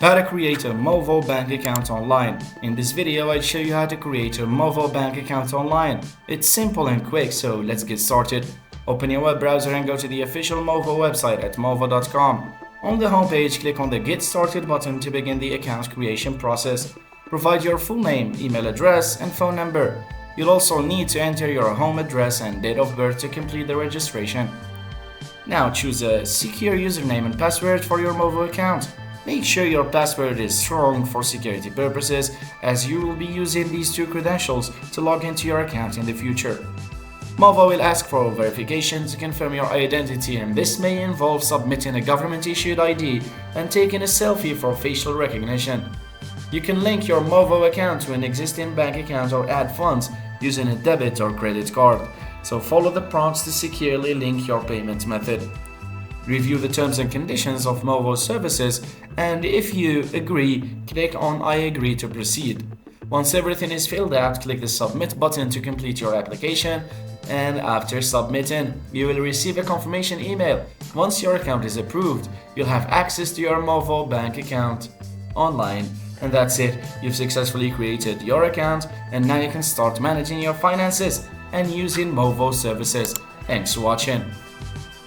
How to create a Movo bank account online. In this video, I'll show you how to create a Movo bank account online. It's simple and quick, so let's get started. Open your web browser and go to the official Movo website at movo.com. On the homepage, click on the Get Started button to begin the account creation process. Provide your full name, email address, and phone number. You'll also need to enter your home address and date of birth to complete the registration. Now choose a secure username and password for your Movo account. Make sure your password is strong for security purposes, as you will be using these two credentials to log into your account in the future. Movo will ask for verification to confirm your identity, and this may involve submitting a government-issued ID and taking a selfie for facial recognition. You can link your Movo account to an existing bank account or add funds using a debit or credit card, so follow the prompts to securely link your payment method. Review the terms and conditions of Movo services, and if you agree, click on I agree to proceed. Once everything is filled out, click the Submit button to complete your application, and after submitting, you will receive a confirmation email. Once your account is approved, you'll have access to your Movo bank account online. And that's it, you've successfully created your account, and now you can start managing your finances and using Movo services. Thanks for watching.